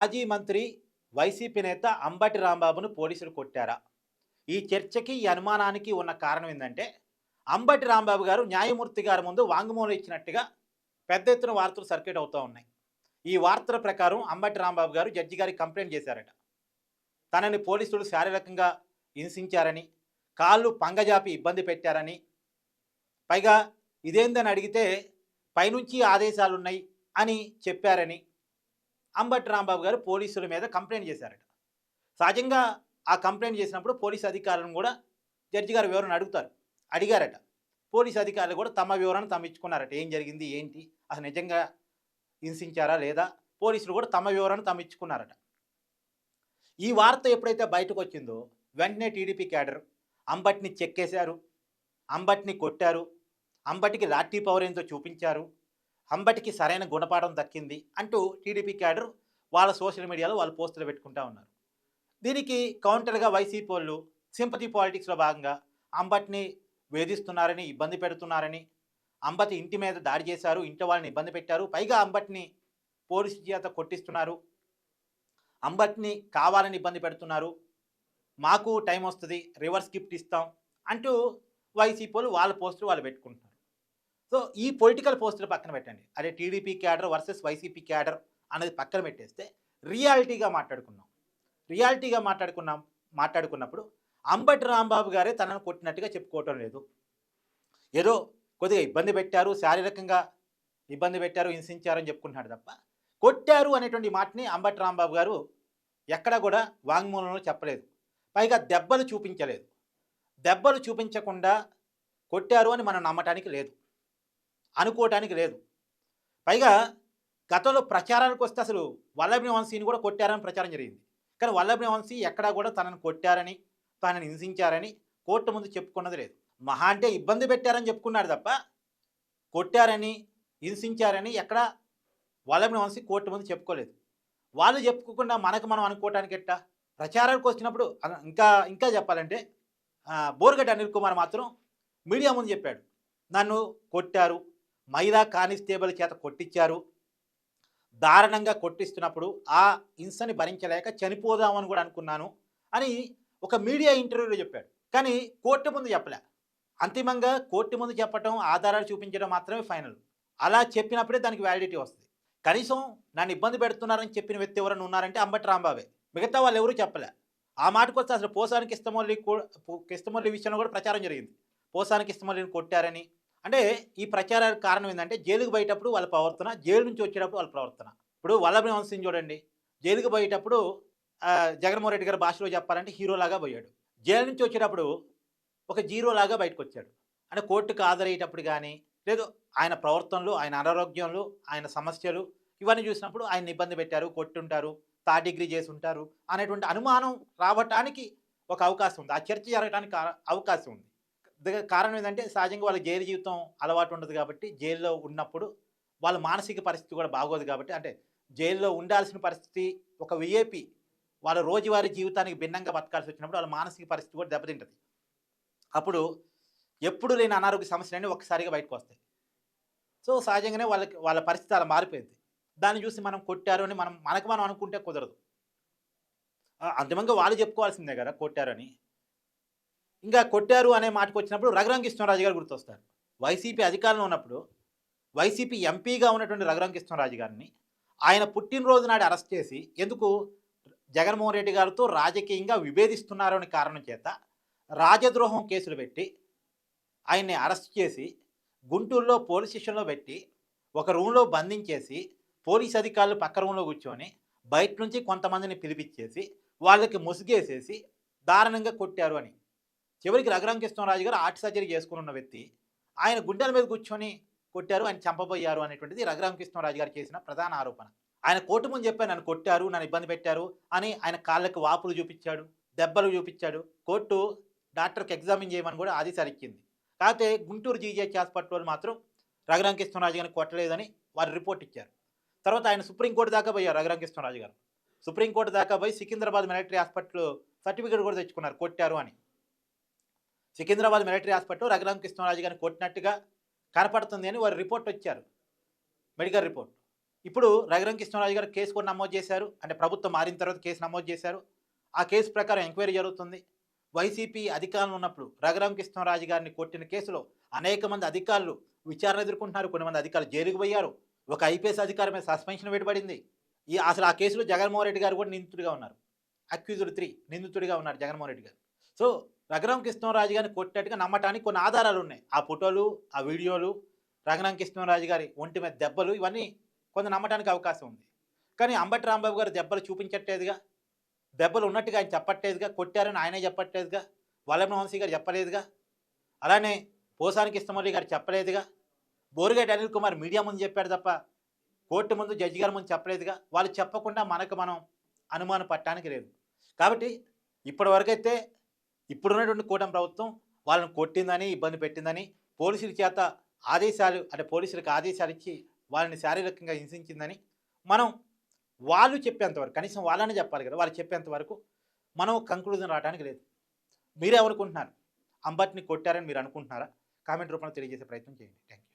మాజీ మంత్రి, వైసీపీ నేత అంబటి రాంబాబును పోలీసులు కొట్టారా? ఈ చర్చకి, ఈ అనుమానానికి ఉన్న కారణం ఏందంటే, అంబటి రాంబాబు గారు న్యాయమూర్తి గారి ముందు వాంగ్మూలం ఇచ్చినట్టుగా పెద్ద ఎత్తున వార్తలు సర్క్యులేట్ అవుతా ఉన్నాయి. ఈ వార్తల ప్రకారం అంబటి రాంబాబు గారు జడ్జి గారికి కంప్లెయింట్ చేశారట. తనని పోలీసులు శారీరకంగా హింసించారని, కాళ్ళు పంగజాపి ఇబ్బంది పెట్టారని, పైగా ఇదేందని అడిగితే పైనుంచి ఆదేశాలున్నాయి అని చెప్పారని అంబటి రాంబాబు గారు పోలీసుల మీద కంప్లెయింట్ చేశారట. సహజంగా ఆ కంప్లెయింట్ చేసినప్పుడు పోలీసు అధికారులను కూడా జడ్జి గారు వివరణ అడిగారట. పోలీసు అధికారులు కూడా తమ వివరణ తాము ఇచ్చుకున్నారట. ఏం జరిగింది? ఏంటి? అసలు నిజంగా హింసించారా లేదా? పోలీసులు కూడా తమ వివరణ తాము ఇచ్చుకున్నారట. ఈ వార్త ఎప్పుడైతే బయటకొచ్చిందో వెంటనే టీడీపీ క్యాడర్ అంబటిని చెక్కేశారు, అంబటిని కొట్టారు, అంబటికి లాఠీ పవర్ ఏంతో చూపించారు, అంబటికి సరైన గుణపాఠం దక్కింది అంటూ టీడీపీ క్యాడర్ వాళ్ళ సోషల్ మీడియాలో వాళ్ళు పోస్టులు పెట్టుకుంటా ఉన్నారు. దీనికి కౌంటర్‌గా వైసీపీ వోళ్ళు సింపతి పాలిటిక్స్‌లో భాగంగా అంబటిని వేధిస్తున్నారని, ఇబ్బంది పెడుతున్నారని, అంబటి ఇంటి మీద దాడి చేశారు, ఇంట్లో వాళ్ళని ఇబ్బంది పెట్టారు, పైగా అంబటిని పోలీసు చేత కొట్టిస్తున్నారు, అంబటిని కావాలని ఇబ్బంది పెడుతున్నారు, మాకు టైం వస్తది, రివర్స్ గిఫ్ట్ ఇస్తాం అంటూ వైసీపీ వోళ్ళు వాళ్ళ పోస్టులు వాళ్ళు పెట్టుకుంటున్నారు. సో, ఈ పొలిటికల్ పోస్టులు పక్కన పెట్టండి. అదే TDP cadre versus YCP cadre అనేది పక్కన పెట్టేస్తే రియాలిటీగా మాట్లాడుకుందాం. రియాలిటీగా మాట్లాడుకున్నప్పుడు అంబటి రాంబాబు గారే తనను కొట్టినట్టుగా చెప్పుకోవటం లేదు. ఏదో కొద్దిగా ఇబ్బంది పెట్టారు, శారీరకంగా ఇబ్బంది పెట్టారు, హింసించారని చెప్పుకుంటున్నాడు తప్ప, కొట్టారు అనేటువంటి మాటని అంబటి రాంబాబు గారు ఎక్కడా కూడా వాంగ్మూలంలో చెప్పలేదు. పైగా దెబ్బలు చూపించలేదు. దెబ్బలు చూపించకుండా కొట్టారు అని మనం నమ్మటానికి లేదు. అనుకోవటానికి లేదు. పైగా గతంలో ప్రచారానికి వస్తే అసలు వల్లభనేని వంశీని కూడా కొట్టారని ప్రచారం జరిగింది. కానీ వల్లభనేని వంశీ ఎక్కడా కూడా తనను కొట్టారని, తనని హింసించారని కోర్టు ముందు చెప్పుకున్నది లేదు. మహా అంటే ఇబ్బంది పెట్టారని చెప్పుకున్నాడు తప్ప, కొట్టారని, హింసించారని ఎక్కడా వల్లభనేని వంశీ కోర్టు ముందు చెప్పుకోలేదు. వాళ్ళు చెప్పుకోకుండా మనకు మనం అనుకోవటానికి ఎట్టా? ప్రచారానికి వచ్చినప్పుడు ఇంకా చెప్పాలంటే బోరుగడ్డ అనిల్ కుమార్ మాత్రం మీడియా ముందు చెప్పాడు. నన్ను కొట్టారు, మహిళా కానిస్టేబుల్ చేత కొట్టించారు, దారుణంగా కొట్టిస్తున్నప్పుడు ఆ హింసని భరించలేక చనిపోదామని కూడా అనుకున్నాను అని ఒక మీడియా ఇంటర్వ్యూలో చెప్పాడు. కానీ కోర్టు ముందు చెప్పలే. అంతిమంగా కోర్టు ముందు చెప్పటం, ఆధారాలు చూపించడం మాత్రమే ఫైనల్. అలా చెప్పినప్పుడే దానికి వ్యాలిడిటీ వస్తుంది. కనీసం నన్ను ఇబ్బంది పెడుతున్నారని చెప్పిన వ్యక్తి ఎవరైనా ఉన్నారంటే అంబటి రాంబాబే. మిగతా వాళ్ళు ఎవరూ చెప్పలే. ఆ మాటకొస్తే అసలు పోసాని కిష్టమల్లి విషయంలో కూడా ప్రచారం జరిగింది. పోసాని కిష్టమల్లిని కొట్టారని. అంటే ఈ ప్రచారానికి కారణం ఏంటంటే జైలుకి పోయేటప్పుడు వాళ్ళ ప్రవర్తన, జైలు నుంచి వచ్చేటప్పుడు వాళ్ళ ప్రవర్తన. ఇప్పుడు వల్లభనేని వంశీని చూడండి. జైలుకి పోయేటప్పుడు జగన్మోహన్ రెడ్డి గారి భాషలో చెప్పాలంటే హీరోలాగా పోయాడు. జైలు నుంచి వచ్చేటప్పుడు ఒక జీరోలాగా బయటకొచ్చాడు. అంటే కోర్టుకు హాజరయ్యేటప్పుడు గానీ, లేదు ఆయన ప్రవర్తనలు, ఆయన అనారోగ్యంలు, ఆయన సమస్యలు ఇవన్నీ చూసినప్పుడు ఆయన్ని ఇబ్బంది పెట్టారు, కొట్టుంటారు, థర్డ్ డిగ్రీ చేసుంటారు అనేటువంటి అనుమానం రావటానికి ఒక అవకాశం ఉంది. ఆ చర్చ జరగటానికి అవకాశం ఉంది. కారణం ఏంటంటే సహజంగా వాళ్ళకి జైలు జీవితం అలవాటు ఉండదు కాబట్టి, జైల్లో ఉన్నప్పుడు వాళ్ళ మానసిక పరిస్థితి కూడా బాగోదు కాబట్టి, అంటే జైల్లో ఉండాల్సిన పరిస్థితి ఒక వీఐపీ వాళ్ళ రోజువారీ జీవితానికి భిన్నంగా బతకాల్సి వచ్చినప్పుడు వాళ్ళ మానసిక పరిస్థితి కూడా దెబ్బతింటది. అప్పుడు ఎప్పుడు లేని అనారోగ్య సమస్యలన్నీ ఒక్కసారిగా బయటకొస్తాయి. సో, సహజంగానే వాళ్ళ పరిస్థితి అలా మారిపోయింది. దాన్ని చూసి మనం కొట్టారు అని మనకు మనం అనుకుంటే కుదరదు. అంతిమంగా వాళ్ళు చెప్పుకోవాల్సిందే కదా కొట్టారని. ఇంకా కొట్టారు అనే మాటకొచ్చినప్పుడు రఘురామకృష్ణరాజు గారు గుర్తొస్తారు. వైసీపీ అధికారంలో ఉన్నప్పుడు వైసీపీ ఎంపీగా ఉన్నటువంటి రఘురామకృష్ణరాజు గారిని ఆయన పుట్టినరోజు నాడు అరెస్ట్ చేసి ఎందుకు జగన్మోహన్ రెడ్డి గారితో రాజకీయంగా విభేదిస్తున్నారు అనే కారణం చేత రాజద్రోహం కేసులు పెట్టి ఆయన్ని అరెస్ట్ చేసి గుంటూరులో పోలీస్ స్టేషన్లో పెట్టి ఒక రూమ్లో బంధించేసి పోలీస్ అధికారులు పక్క రూమ్లో కూర్చొని బయట నుంచి కొంతమందిని పిలిపించేసి వాళ్ళకి ముసుగేసేసి దారుణంగా కొట్టారు అని. చివరికి రఘురామకృష్ణరాజు గారు హార్ట్ సర్జరీ చేసుకుని ఉన్న వ్యక్తి ఆయన గుండెల మీద కూర్చొని కొట్టారు, ఆయన చంపబోయారు అనేటువంటిది రఘురామకృష్ణరాజు గారు చేసిన ప్రధాన ఆరోపణ. ఆయన కోర్టు ముందు చెప్పారు నన్ను కొట్టారు, నన్ను ఇబ్బంది పెట్టారు అని. ఆయన కాళ్ళకి వాపులు చూపించాడు, దెబ్బలు చూపించాడు. కోర్టు డాక్టర్కి ఎగ్జామిన్ చేయమని కూడా ఆదేశాలిచ్చింది. కాకపోతే గుంటూరు జీజీహెచ్ హాస్పిటల్ వాళ్ళు మాత్రం రఘురామకృష్ణరాజు గారిని కొట్టలేదని వారు రిపోర్ట్ ఇచ్చారు. తర్వాత ఆయన సుప్రీంకోర్టు దాకా పోయారు. రఘురామకృష్ణరాజు గారు సుప్రీంకోర్టు దాకా పోయి సికింద్రాబాద్ మిలిటరీ హాస్పిటల్ సర్టిఫికేట్ కూడా తెచ్చుకున్నారు కొట్టారు అని. సికింద్రాబాద్ మిలిటరీ హాస్పిటల్ రఘురామకృష్ణరాజు గారిని కొట్టినట్టుగా కనపడుతుంది అని వారు రిపోర్ట్ వచ్చారు, మెడికల్ రిపోర్ట్. ఇప్పుడు రఘురామ కృష్ణరాజు గారు కేసు కూడా నమోదు చేశారు. అంటే ప్రభుత్వం మారిన తర్వాత కేసు నమోదు చేశారు. ఆ కేసు ప్రకారం ఎంక్వైరీ జరుగుతుంది. వైసీపీ అధికారంలో ఉన్నప్పుడు రఘురామ కృష్ణరాజు గారిని కొట్టిన కేసులో అనేక మంది అధికారులు విచారణ ఎదుర్కొంటున్నారు. కొంతమంది అధికారులు జైలుకు పోయారు. ఒక ఐపీఎస్ అధికారి మీద సస్పెన్షన్ వేయబడింది. అసలు ఆ కేసులో జగన్మోహన్ రెడ్డి గారు కూడా నిందితుడిగా ఉన్నారు. అక్యూజ్డ్ 3 నిందితుడిగా ఉన్నారు జగన్మోహన్ రెడ్డి గారు. సో రఘురామ కృష్ణరాజు గారిని కొట్టినట్టుగా నమ్మటానికి కొన్ని ఆధారాలు ఉన్నాయి. ఆ ఫోటోలు, ఆ వీడియోలు, రఘురామ కృష్ణరాజు గారి ఒంటి మీద దెబ్బలు ఇవన్నీ కొంత నమ్మటానికి అవకాశం ఉంది. కానీ అంబటి రాంబాబు గారు దెబ్బలు చూపించట్లేదుగా, దెబ్బలు ఉన్నట్టుగా ఆయన చెప్పట్లేదుగా, కొట్టారని ఆయనే చెప్పట్లేదుగా, వల్లభనేని వంశీ గారు చెప్పలేదుగా, అలానే పోసాని కృష్ణమురళి గారు చెప్పలేదుగా, బోరుగడ్డ అనిల్ కుమార్ మీడియా ముందు చెప్పాడు తప్ప కోర్టు ముందు జడ్జి గారి ముందు చెప్పలేదుగా. వాళ్ళు చెప్పకుండా మనం అనుమానం పట్టడానికి లేదు. కాబట్టి ఇప్పటివరకైతే ఇప్పుడున్నటువంటి కూటమి ప్రభుత్వం వాళ్ళని కొట్టిందని, ఇబ్బంది పెట్టిందని, పోలీసుల చేత ఆదేశాలు అంటే పోలీసులకు ఆదేశాలు ఇచ్చి వాళ్ళని శారీరకంగా హింసించిందని మనం వాళ్ళు చెప్పేంత వరకు, కనీసం వాళ్ళని చెప్పాలి కదా, వాళ్ళు చెప్పేంత వరకు మనం కంక్లూజన్ రావడానికి లేదు. మీరేమనుకుంటున్నారు? అంబటిని కొట్టారని మీరు అనుకుంటున్నారా? కామెంట్ రూపంలో తెలియజేసే ప్రయత్నం చేయండి. Thank you.